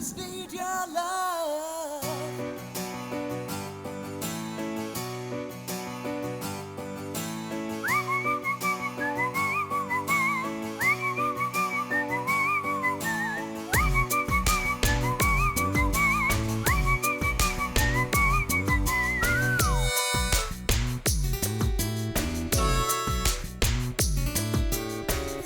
just need your love.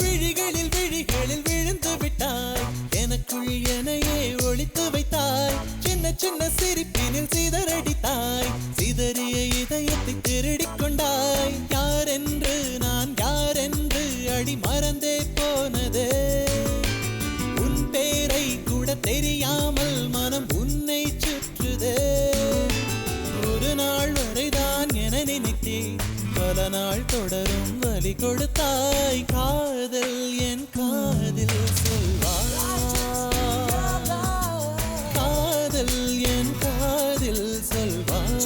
விழிகளில் விழிகளில் விழுந்து விட்டாய், எனக்குள் எனையே ஒளித்து வைத்தாய். சின்ன சின்ன சிரிப்பினில் சிதறடித்தாய், சிதறிய இதயத்தை திருடிக் கொண்டாய். யார் என்று நான் யார் என்று அடி மறந்தே போனதே. உன் பேரை கூட தெரியாமல் மனம் உன்னை சுற்றுதே. ஒரு நாள் வரைதான் என நினைத்தேன், பல நாள் தொடரும் வலி கொடுத்தாய். காதல் என் காதில் சொல்வாய், காதல் என் காதில் சொல்வாய்.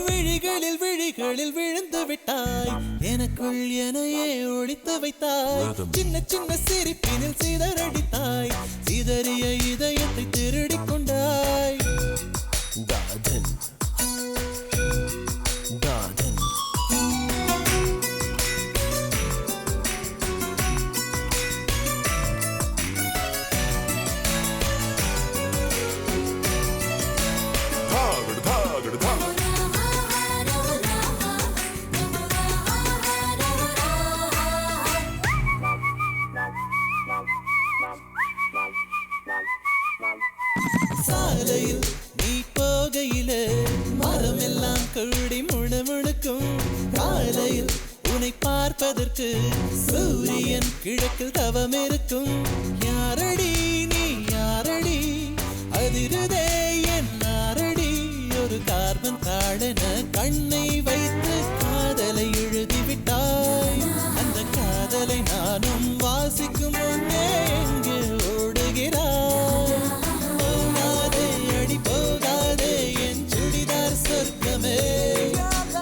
விழிகளில் விழிகளில் விழுந்து விட்டாய், எனக்குள் எனையே ஒளித்து வைத்தாய். சின்ன சின்ன சிரிப்பினில் சிதறடித்தாய், சிதறிய இதயத்தை திருடிக் கொண்டாய். காதல் காதல் சாலையில் நீ போகையிலே மரம் எல்லாம் கூடி முணுமுணுக்கும். காலையில் உன்னை பார்ப்பதற்கு சூரியன் கிழக்கில் தவம் இருக்கும். யாரடி நீ யாரடி, அதிருதே என் நாரடி. ஒரு கார்பன் தாழென கண்ணை வைத்து காதலை எழுதிவிட்டாய். அந்த காதலை நானும் வாசிக்கும் முன்னே எங்கே ஓடுகிறாய். போகாதே அடி போகாதே என் சுடிதார் சொர்க்கமே.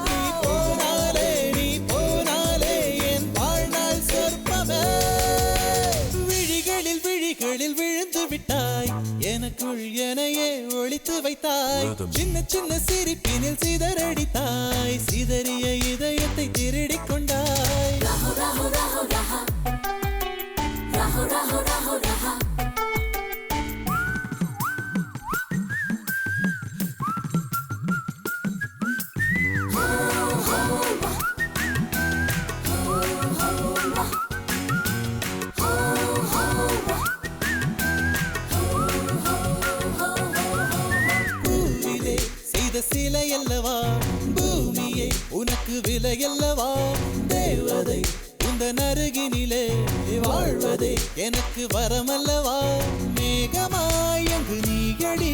நீ போனாலே நீ போனாலே என் வாழ்நாள் சொற்பமே. விழிகளில் விழிகளில் விழுந்து விட்டாய், எனக்குள் எனையே ஒளித்து வைத்தாய். சின்ன சின்ன சிரிப்பினில் சிதறடித்தாய், சிதறிய இதயத்தை திருடிக் கொண்டாய். பூவிலே செய்த சிலை அல்லவா, பூமியை உனக்கு விலை அல்லவா. தேவதை உந்தன் அருகினிலே வாழ்வதே எனக்கு வரமல்லவா. மேகமாய் அங்கு நீயடி,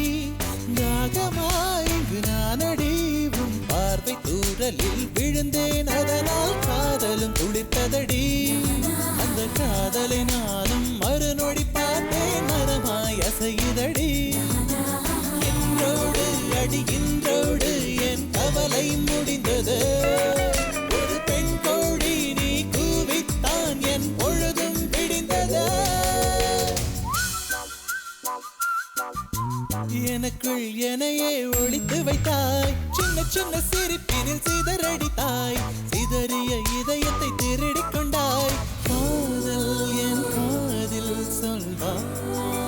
நாகமாய் இங்கு நானடி. உன் பார்வை தூரலில் விழுந்தேன், அதனால் காதலும் துளிர்த்ததடி. அந்த காதலை நானும் மறுநொடி பார்த்தேன், மரமாய் அசையுதடி. இன்றோடு அடிகின்றோடு என் கவலை முடிந்தது. ஒரு பெண் கோழி நீ கூவித்தான் என் பொழுதும் விடிந்தது. எனக்குள் எனையே ஒளித்து வைத்தாய், சின்ன சின்ன சிரிப்பினில் சிதறடித்தாய், சிதறிய இதயத்தை திருடிக் கொண்டாய். காதல் என் காதில் சொல்வாய்.